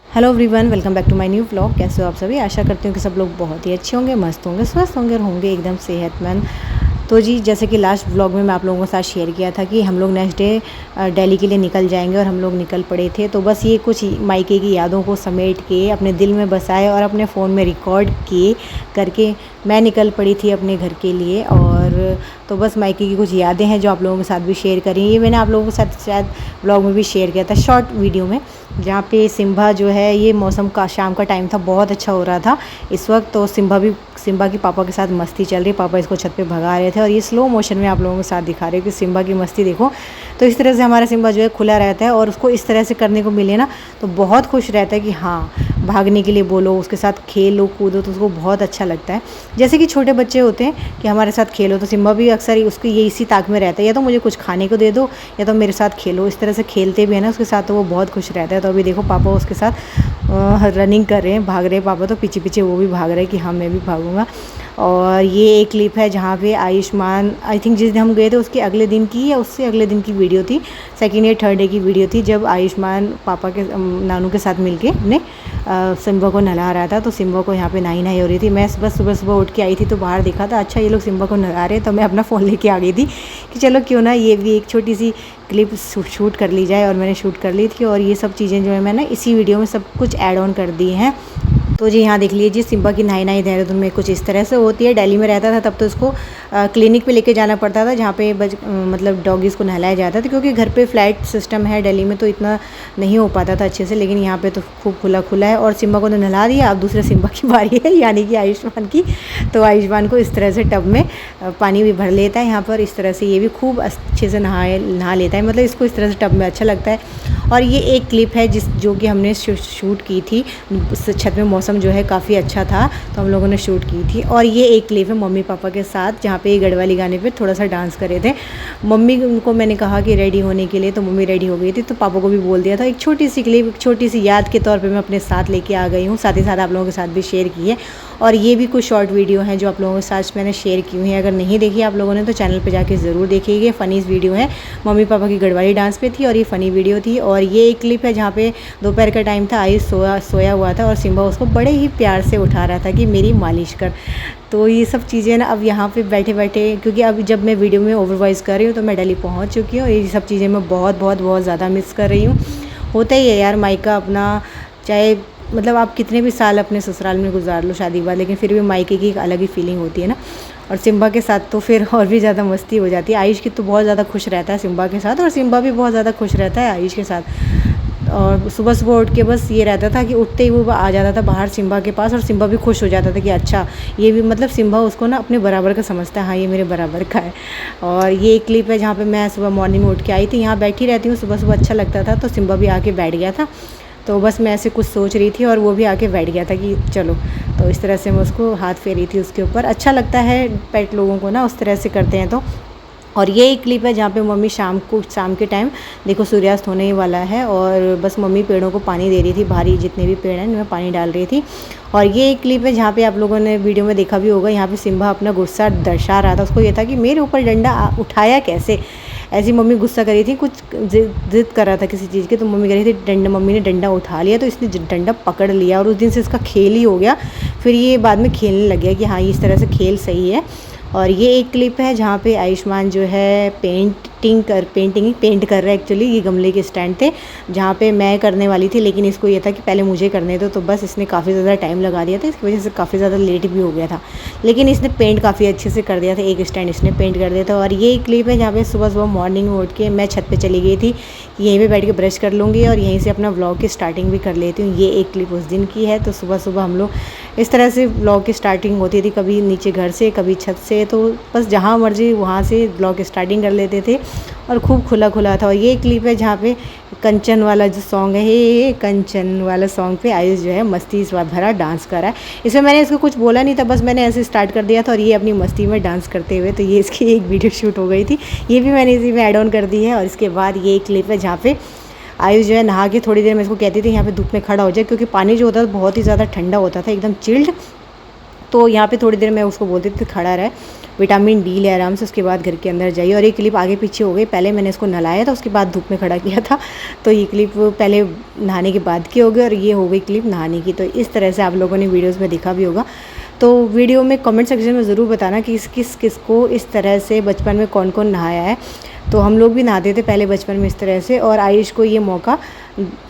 Hello everyone, welcome back to my new vlog. कैसे हो आप सभी? आशा करती हूँ कि सब लोग बहुत ही अच्छे होंगे, मस्त होंगे, स्वस्थ होंगे और होंगे एकदम सेहतमंद। तो जी, जैसे कि लास्ट व्लॉग में मैं आप लोगों के साथ शेयर किया था कि हम लोग नेक्स्ट डे दिल्ली के लिए निकल जाएंगे और हम लोग निकल पड़े थे। तो बस ये कुछ मायके की यादों को समेट के अपने दिल में बसाए और अपने फ़ोन में रिकॉर्ड किए करके मैं निकल पड़ी थी अपने घर के लिए। और तो बस मायके की कुछ यादें हैं जो आप लोगों के साथ भी शेयर करी। ये मैंने आप लोगों के साथ शायद व्लॉग में भी शेयर किया था, शॉर्ट वीडियो में, जहाँ पे सिम्बा जो है, ये मौसम का शाम का टाइम था, बहुत अच्छा हो रहा था इस वक्त। तो सिम्बा की पापा के साथ मस्ती चल रही, पापा इसको छत पे भगा रहे थे और ये स्लो मोशन में आप लोगों के साथ दिखा रहे हैं कि सिम्बा की मस्ती देखो। तो इस तरह से हमारा सिम्बा जो है खुला रहता है और उसको इस तरह से करने को मिले ना तो बहुत खुश रहता है कि हाँ, भागने के लिए बोलो, उसके साथ खेलो कूदो तो उसको बहुत अच्छा लगता है। जैसे कि छोटे बच्चे होते हैं कि हमारे साथ खेलो, तो सिम्बा भी अक्सर उसको ये इसी ताक में रहता है, या तो मुझे कुछ खाने को दे दो या तो मेरे साथ खेलो। इस तरह से खेलते भी है ना उसके साथ, तो वो बहुत खुश रहता है। तो अभी देखो पापा उसके साथ रनिंग कर रहे हैं, भाग रहे हैं पापा, तो पीछे पीछे वो भी भाग रहे हैं कि हाँ मैं भी भागूंगा। और ये एक क्लिप है जहाँ पे आयुष्मान, आई थिंक जिस दिन हम गए थे उसके अगले दिन की या उससे अगले दिन की वीडियो थी, सेकेंड या थर्ड डे की वीडियो थी, जब आयुष्मान पापा के नानू के साथ मिलके अपने सिम्बा को नहला रहा था। तो सिम्बा को यहाँ पे नहाई हो रही थी। मैं बस सुबह सुबह उठ के आई थी तो बाहर देखा था, अच्छा ये लोग सिम्बा को नहला रहे हैं, तो मैं अपना फ़ोन लेके आ गई थी कि चलो क्यों ना ये भी एक छोटी सी क्लिप शूट कर ली जाए। और मैंने शूट कर ली थी और ये सब चीज़ें जो है मैंने इसी वीडियो में सब कुछ ऐड ऑन कर दी हैं। तो जी यहाँ देख लीजिए, सिम्बा की नहाई देहरादून में कुछ इस तरह से होती है। दिल्ली में रहता था तब तो उसको क्लिनिक पे लेके जाना पड़ता था, जहाँ पे मतलब डॉगीज़ को नहलाया जाता था, क्योंकि घर पे फ्लैट सिस्टम है दिल्ली में, तो इतना नहीं हो पाता था अच्छे से। लेकिन यहाँ पे तो खूब खुला खुला है। और सिम्बा को तो नहला दिया, अब दूसरे सिम्बा की बारी है, यानी कि आयुष्मान की। तो आयुष्मान को इस तरह से टब में पानी भी भर लेता है यहाँ पर, इस तरह से ये भी खूब अच्छे से नहा लेता है, मतलब इसको इस तरह से टब में अच्छा लगता है। और ये एक क्लिप है जो कि हमने शूट की थी, छत में मौसम जो है काफ़ी अच्छा था तो हम लोगों ने शूट की थी। और ये एक क्लिप है मम्मी पापा के साथ, जहाँ पे ये गढ़वाली गाने पे थोड़ा सा डांस कर रहे थे। मम्मी को मैंने कहा कि रेडी होने के लिए, तो मम्मी रेडी हो गई थी, तो पापा को भी बोल दिया था। एक छोटी सी क्लिप, एक छोटी सी याद के तौर पे मैं अपने साथ लेके आ गई हूँ, साथ ही साथ आप लोगों के साथ भी शेयर की है। और ये भी कुछ शॉर्ट वीडियो हैं जो आप लोगों के साथ मैंने शेयर की हुई हैं। अगर नहीं देखी आप लोगों ने तो चैनल पे जाके ज़रूर देखिएगा। फ़नीज़ वीडियो है, मम्मी पापा की गढ़वाली डांस पे थी और ये फ़नी वीडियो थी। और ये एक क्लिप है जहाँ पे दोपहर का टाइम था, आयुष सोया हुआ था और सिम्बा उसको बड़े ही प्यार से उठा रहा था कि मेरी मालिश कर। तो ये सब चीज़ें ना अब यहाँ पे बैठे बैठे, क्योंकि अब जब मैं वीडियो में ओवर वॉइस कर रही हूँ तो मैं दिल्ली पहुँच चुकी हूँ, ये सब चीज़ें मैं बहुत बहुत बहुत ज़्यादा मिस कर रही हूँ। होता ही है यार मायका अपना, चाहे मतलब आप कितने भी साल अपने ससुराल में गुजार लो शादी के बाद, लेकिन फिर भी मायके की एक अलग ही फीलिंग होती है ना। और सिम्बा के साथ तो फिर और भी ज़्यादा मस्ती हो जाती है। आयुष की तो बहुत ज़्यादा खुश रहता है सिम्बा के साथ, और सिम्बा भी बहुत ज़्यादा खुश रहता है आयुष के साथ। और सुबह सुबह उठ के बस ये रहता था कि उठते ही वो आ जाता था बाहर सिम्बा के पास, और सिम्बा भी खुश हो जाता था कि अच्छा ये भी, मतलब सिम्बा उसको ना अपने बराबर का समझता है, हाँ ये मेरे बराबर का है। और ये एक क्लिप है जहाँ पे मैं सुबह मॉर्निंग में उठ के आई थी, यहाँ बैठी रहती हूँ सुबह सुबह, अच्छा लगता था। तो सिम्बा भी आके बैठ गया था, तो बस मैं ऐसे कुछ सोच रही थी और वो भी आके बैठ गया था कि चलो। तो इस तरह से मैं उसको हाथ फेरी थी उसके ऊपर। अच्छा लगता है पेट लोगों को ना उस तरह से करते हैं तो। और ये एक क्लिप है जहाँ पे मम्मी शाम के टाइम देखो सूर्यास्त होने ही वाला है, और बस मम्मी पेड़ों को पानी दे रही थी, भारी जितने भी पेड़ हैं उनमें पानी डाल रही थी। और ये एक क्लिप है जहाँ पे आप लोगों ने वीडियो में देखा भी होगा, यहाँ पे सिम्बा अपना गुस्सा दर्शा रहा था। उसको ये था कि मेरे ऊपर डंडा उठाया कैसे, ऐसी मम्मी गुस्सा करी थी, कुछ जिद कर रहा था किसी चीज़ की, तो मम्मी कह रही थी मम्मी ने डंडा उठा लिया, तो इसने डंडा पकड़ लिया और उस दिन से इसका खेल ही हो गया। फिर ये बाद में खेलने लग गया कि हाँ इस तरह से खेल सही है। और ये एक क्लिप है जहाँ पे आयुष्मान जो है पेंट कर रहा है। एक्चुअली ये गमले के स्टैंड थे जहाँ पे मैं करने वाली थी, लेकिन इसको ये था कि पहले मुझे करने दो, तो बस इसने काफ़ी ज़्यादा टाइम लगा दिया था, इसकी वजह से काफ़ी ज़्यादा लेट भी हो गया था। लेकिन इसने पेंट काफ़ी अच्छे से कर दिया था, एक स्टैंड इसने पेंट कर दिया था। और ये एक क्लिप है जहाँ पे सुबह सुबह मॉर्निंग में उठ के मैं छत पर चली गई थी, यहीं पर बैठ के ब्रश कर लूँगी और यहीं से अपना व्लॉग की स्टार्टिंग भी कर लेती हूँ। ये एक क्लिप उस दिन की है। तो सुबह सुबह हम लोग इस तरह से व्लॉग की स्टार्टिंग होती थी, कभी नीचे घर से कभी छत से, तो बस जहाँ मर्जी वहाँ से ब्लॉग की स्टार्टिंग कर लेते थे और खूब खुला खुला था। और ये क्लिप है जहाँ पे कंचन वाला जो सॉन्ग है, हे कंचन वाला सॉन्ग पे आयुष जो है मस्ती भरा डांस कर रहा है। इसमें मैंने इसको कुछ बोला नहीं था, बस मैंने ऐसे स्टार्ट कर दिया था और ये अपनी मस्ती में डांस करते हुए, तो ये इसकी एक वीडियो शूट हो गई थी, ये भी मैंने इसी में ऐड ऑन कर दी है। और इसके बाद ये एक क्लिप है जहाँ पे आयुष जो है नहा के थोड़ी देर में इसको कहती थी यहाँ पे धूप में खड़ा हो जाए, क्योंकि पानी जो होता था बहुत ही ज़्यादा ठंडा होता था, एकदम चिल्ड। तो यहाँ पे थोड़ी देर मैं उसको बोलती थी खड़ा रहे, विटामिन डी ले आराम से, उसके बाद घर के अंदर जाइए। और ये क्लिप आगे पीछे हो गई, पहले मैंने इसको नहलाया था, उसके बाद धूप में खड़ा किया था, तो ये क्लिप पहले नहाने के बाद की हो गई और ये हो गई क्लिप नहाने की। तो इस तरह से आप लोगों ने वीडियोज़ में देखा भी होगा। तो वीडियो में कमेंट सेक्शन में ज़रूर बताना कि किस को इस तरह से बचपन में कौन कौन नहाया है। तो हम लोग भी नहाते थे पहले बचपन में इस तरह से, और आयुष को ये मौका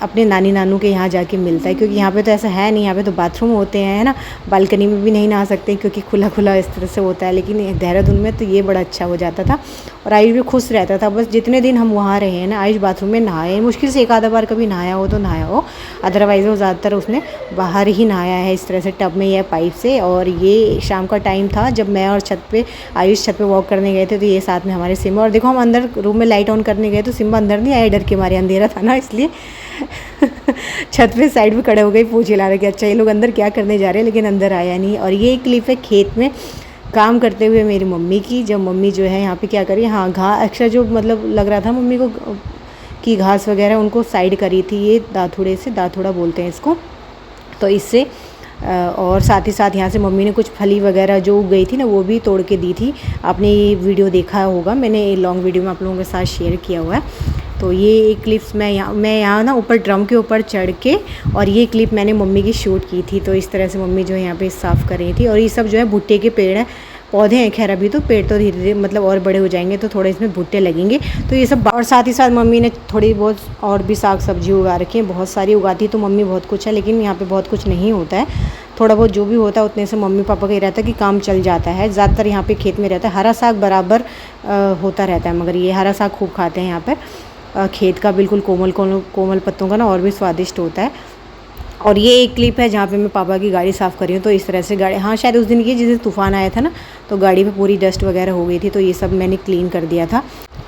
अपने नानी नानू के यहाँ जाके मिलता है, क्योंकि यहाँ पे तो ऐसा है नहीं, यहाँ पे तो बाथरूम होते हैं, है ना, बालकनी में भी नहीं नहा सकते क्योंकि खुला खुला इस तरह से होता है। लेकिन देहरादून में तो ये बड़ा अच्छा हो जाता था और आयुष भी खुश रहता था। बस जितने दिन हम वहाँ रहे हैं ना, आयुष बाथरूम में नहाए, मुश्किल से एक आधा बार कभी नहाया हो तो नहाया हो, अदरवाइज़ वो ज़्यादातर उसने बाहर ही नहाया है इस तरह से, टब में या पाइप से। और ये शाम का टाइम था जब मैं और आयुष छत पे वॉक करने गए थे, तो ये साथ में हमारे सिम्बा। और देखो हम अंदर रूम में लाइट ऑन करने गए तो सिम्बा अंदर नहीं आया, डर के मारे, अंधेरा था ना इसलिए छत पे साइड पे खड़े हो गए, पूछ हिला रहे कि अच्छा ये लोग अंदर क्या करने जा रहे हैं, लेकिन अंदर आया नहीं। और ये क्लिप है खेत में काम करते हुए मेरी मम्मी की, जब मम्मी जो है यहाँ पे क्या करी, हाँ घास एक्स्ट्रा जो मतलब लग रहा था मम्मी को कि घास वगैरह उनको साइड करी थी, ये दाथुड़े से, दाथुड़ा बोलते हैं इसको, तो इससे। और साथ ही साथ यहाँ से मम्मी ने कुछ फली वगैरह जो उग गई थी ना वो भी तोड़ के दी थी। आपने ये वीडियो देखा होगा, मैंने लॉन्ग वीडियो में आप लोगों के साथ शेयर किया हुआ है। तो ये क्लिप्स मैं यहाँ ना ऊपर ड्रम के ऊपर चढ़ के, और ये क्लिप मैंने मम्मी की शूट की थी। तो इस तरह से मम्मी जो है यहाँ पे साफ़ कर रही थी। और ये सब जो है भुट्टे के पेड़ हैं, पौधे हैं खैर, अभी तो पेड़ तो धीरे धीरे मतलब और बड़े हो जाएंगे तो थोड़े इसमें भुट्टे लगेंगे। तो ये सब, और साथ ही साथ मम्मी ने थोड़ी बहुत और भी साग सब्जी उगा रखी है, बहुत सारी उगाती तो मम्मी बहुत कुछ है, लेकिन यहाँ पे बहुत कुछ नहीं होता है, थोड़ा बहुत जो भी होता है उतने से मम्मी पापा का ही रहता है कि काम चल जाता है। ज़्यादातर यहाँ पे खेत में रहता है, हरा साग बराबर होता रहता है, मगर ये हरा साग खूब खाते हैं यहाँ पर, खेत का बिल्कुल कोमल पत्तों का ना, और भी स्वादिष्ट होता है। और ये एक क्लिप है जहाँ पे मैं पापा की गाड़ी साफ़ कर रही हूँ। तो इस तरह से गाड़ी, हाँ शायद उस दिन की जिस दिन तूफ़ान आया था ना, तो गाड़ी पे पूरी डस्ट वगैरह हो गई थी, तो ये सब मैंने क्लीन कर दिया था।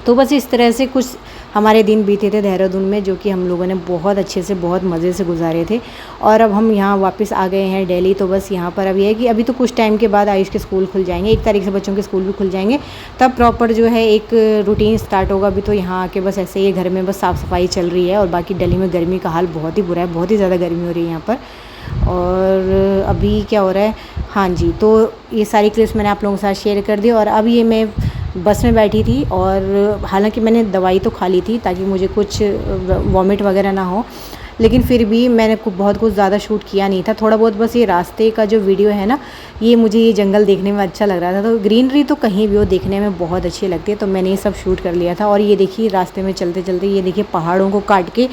तो बस इस तरह से कुछ हमारे दिन बीते थे देहरादून में, जो कि हम लोगों ने बहुत अच्छे से बहुत मज़े से गुजारे थे। और अब हम यहाँ वापस आ गए हैं दिल्ली। तो बस यहाँ पर अब ये है कि अभी तो कुछ टाइम के बाद आयुष के स्कूल खुल जाएंगे, 1 तारीख से बच्चों के स्कूल भी खुल जाएंगे, तब प्रॉपर जो है एक रूटीन स्टार्ट होगा। अभी तो यहाँ आके बस ऐसे ही घर में बस साफ़ सफाई चल रही है, और बाकी दिल्ली में गर्मी का हाल बहुत ही बुरा है, बहुत ही ज़्यादा गर्मी हो रही है यहाँ पर। और अभी क्या हो रहा है, हाँ जी, तो ये सारी क्लिप्स मैंने आप लोगों के साथ शेयर कर दी। और अब ये मैं बस में बैठी थी, और हालांकि मैंने दवाई तो खा ली थी ताकि मुझे कुछ वॉमिट वगैरह ना हो, लेकिन फिर भी मैंने बहुत कुछ ज़्यादा शूट किया नहीं था, थोड़ा बहुत बस ये रास्ते का जो वीडियो है ना, ये मुझे ये जंगल देखने में अच्छा लग रहा था। तो ग्रीनरी तो कहीं भी हो देखने में बहुत अच्छी लगती है, तो मैंने ये सब शूट कर लिया था। और ये देखिए रास्ते में चलते चलते ये देखिए पहाड़ों को काट के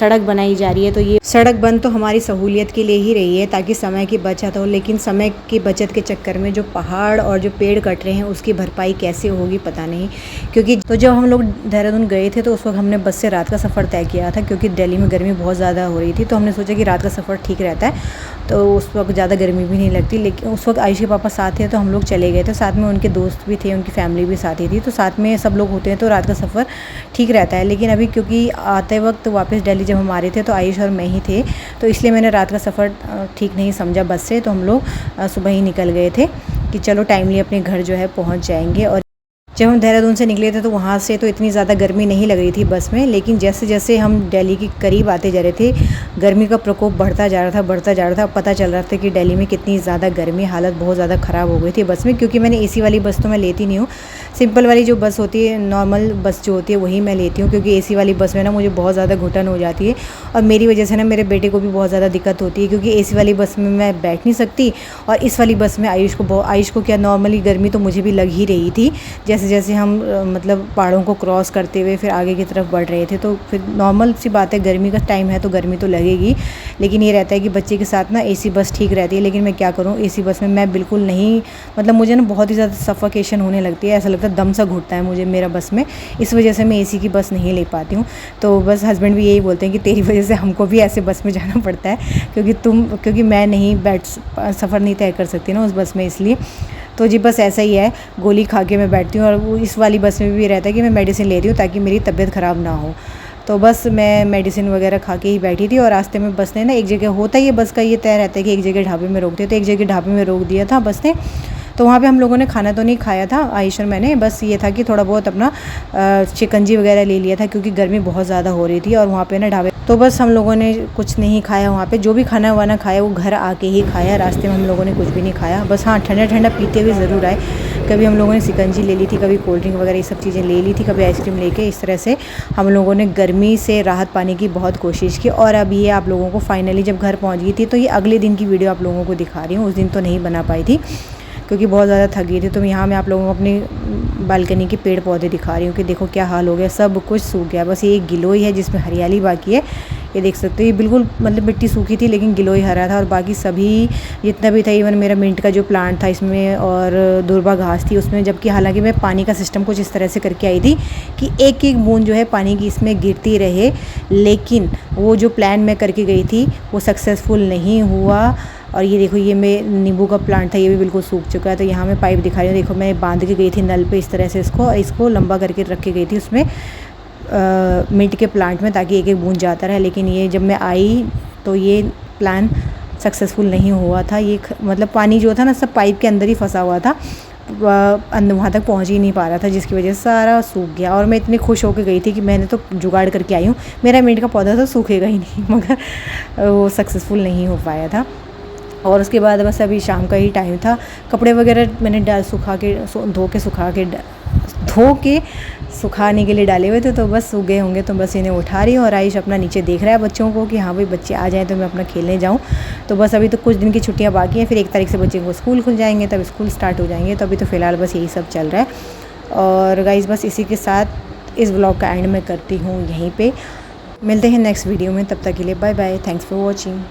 सड़क बनाई जा रही है। तो ये सड़क बन तो हमारी सहूलियत के लिए ही रही है, ताकि समय की बचत हो, लेकिन समय की बचत के चक्कर में जो पहाड़ और जो पेड़ कट रहे हैं उसकी भरपाई कैसे होगी पता नहीं। क्योंकि तो जब हम लोग देहरादून गए थे तो उस वक्त हमने बस से रात का सफ़र तय किया था, क्योंकि दिल्ली में गर्मी बहुत ज़्यादा हो रही थी, तो हमने सोचा कि रात का सफ़र ठीक रहता है, तो उस वक्त ज़्यादा गर्मी भी नहीं लगती। लेकिन उस वक्त आयुष के पापा साथ थे, तो हम लोग चले गए थे, साथ में उनके दोस्त भी थे, उनकी फैमिली भी साथ ही थी, तो साथ में सब लोग होते हैं तो रात का सफ़र ठीक रहता है। लेकिन अभी क्योंकि आते वक्त वापस दिल्ली जब हम आ रहे थे तो आयुष और मैं ही थे, तो इसलिए मैंने रात का सफ़र ठीक नहीं समझा बस से, तो हम लोग सुबह ही निकल गए थे कि चलो टाइमली अपने घर जो है पहुंच जाएंगे। और जब हम देहरादून से निकले थे तो वहाँ से तो इतनी ज़्यादा गर्मी नहीं लग रही थी बस में, लेकिन जैसे जैसे हम दिल्ली के करीब आते जा रहे थे गर्मी का प्रकोप बढ़ता जा रहा था। अब पता चल रहा था कि दिल्ली में कितनी ज़्यादा गर्मी, हालत बहुत ज़्यादा ख़राब हो गई थी बस में। क्योंकि मैंने एसी वाली बस तो मैं लेती नहीं हूँ, सिंपल वाली जो बस होती है, नॉर्मल बस जो होती है वही मैं लेती हूँ, क्योंकि एसी वाली बस में ना मुझे बहुत ज़्यादा घुटन हो जाती है, और मेरी वजह से ना मेरे बेटे को भी बहुत ज़्यादा दिक्कत होती है, क्योंकि एसी वाली बस में मैं बैठ नहीं सकती, और इस वाली बस में आयुष को क्या नॉर्मली गर्मी तो मुझे भी लग ही रही थी। जैसे जैसे हम मतलब पहाड़ों को क्रॉस करते हुए फिर आगे की तरफ बढ़ रहे थे, तो फिर नॉर्मल सी बात है, गर्मी का टाइम है तो गर्मी तो लगेगी, लेकिन ये रहता है कि बच्चे के साथ ना एसी बस ठीक रहती है। लेकिन मैं क्या करूँ, एसी बस में मैं बिल्कुल नहीं, मतलब मुझे ना बहुत ही ज़्यादा सफोकेशन होने लगती है, ऐसा लगता है दम सा घुटता है मुझे मेरा बस में, इस वजह से मैं एसी की बस नहीं ले पाती हूँ। तो बस हस्बैंड भी यही बोलते हैं कि तेरी वजह से हमको भी ऐसे बस में जाना पड़ता है, क्योंकि मैं नहीं सफ़र नहीं तय कर सकती ना उस बस में, इसलिए। तो जी बस ऐसा ही है, गोली खा के मैं बैठती हूँ, और वो इस वाली बस में भी रहता है कि मैं मेडिसिन ले रही हूँ ताकि मेरी तबीयत ख़राब ना हो। तो बस मैं मेडिसिन वगैरह खा के ही बैठी थी, और रास्ते में बस ने ना एक जगह, होता ही है बस का ये तय रहता है कि एक जगह ढाबे में रोकते, तो एक जगह ढाबे में रोक दिया था बस ने। तो वहाँ पे हम लोगों ने खाना तो नहीं खाया था आयुष और मैंने, बस ये था कि थोड़ा बहुत अपना शिकंजी वगैरह ले लिया था क्योंकि गर्मी बहुत ज़्यादा हो रही थी और वहाँ पे ना ढाबे, तो बस हम लोगों ने कुछ नहीं खाया वहाँ पे। जो भी खाना वाना खाया वो घर आके ही खाया, रास्ते में हम लोगों ने कुछ भी नहीं खाया। बस हाँ, ठंडा ठंडा पीते हुए ज़रूर आए। कभी हम लोगों ने शिकंजी ले ली थी, कभी कोल्ड ड्रिंक वगैरह ये सब चीज़ें ले ली थी, कभी आइसक्रीम लेके। इस तरह से हम लोगों ने गर्मी से राहत पाने की बहुत कोशिश की। और अब ये आप लोगों को फाइनली जब घर पहुँच गई थी, तो ये अगले दिन की वीडियो आप लोगों को दिखा रही हूँ। उस दिन तो नहीं बना पाई थी क्योंकि बहुत ज़्यादा थक गई थी। तो यहाँ मैं आप लोगों को अपनी बालकनी के पेड़ पौधे दिखा रही हूँ कि देखो क्या हाल हो गया, सब कुछ सूख गया। बस ये एक गिलोय है जिसमें हरियाली बाकी है, ये देख सकते हो। ये बिल्कुल मतलब मिट्टी सूखी थी लेकिन गिलोय हरा था, और बाकी सभी जितना भी था, इवन मेरा मिंट का जो प्लांट था इसमें और दुर्बा घास थी उसमें। जबकि हालांकि मैं पानी का सिस्टम कुछ इस तरह से करके आई थी कि एक एक बूंद जो है पानी की इसमें गिरती रहे, लेकिन वो जो प्लान मैं करके गई थी वो सक्सेसफुल नहीं हुआ। और ये देखो, ये मैं नींबू का प्लांट था, ये भी बिल्कुल सूख चुका है। तो यहाँ मैं पाइप दिखा रही हूँ, देखो मैं बांध के गई थी नल पे इस तरह से इसको, और इसको लंबा करके रख के गई थी उसमें मिंट के प्लांट में, ताकि एक एक बूंद जाता रहे। लेकिन ये जब मैं आई तो ये प्लान सक्सेसफुल नहीं हुआ था। ये मतलब पानी जो था ना सब पाइप के अंदर ही फंसा हुआ था, वहाँ तक पहुँच ही नहीं पा रहा था, जिसकी वजह से सारा सूख गया। और मैं इतनी खुश होकर गई थी कि मैंने तो जुगाड़ करके आई हूँ, मेरा मिंट का पौधा तो सूखेगा ही नहीं, मगर वो सक्सेसफुल नहीं हो पाया था। और उसके बाद बस अभी शाम का ही टाइम था, कपड़े वगैरह मैंने धो के सुखाने के लिए डाले हुए थे, तो बस सूख गए होंगे। तो बस इन्हें उठा रही हूँ और आयुष अपना नीचे देख रहा है बच्चों को कि हाँ भाई बच्चे आ जाएँ तो मैं अपना खेलने जाऊँ। तो बस अभी तो कुछ दिन की छुट्टियाँ बाकी हैं, फिर 1 तारीख से बच्चे को स्कूल खुल जाएंगे, तब स्कूल स्टार्ट हो जाएंगे। तो अभी तो फ़िलहाल बस यही सब चल रहा है। और गाइज़ बस इसी के साथ इस व्लॉग का एंड मैं करती हूँ यहीं पर। मिलते हैं नेक्स्ट वीडियो में, तब तक के लिए bye bye, thanks for watching.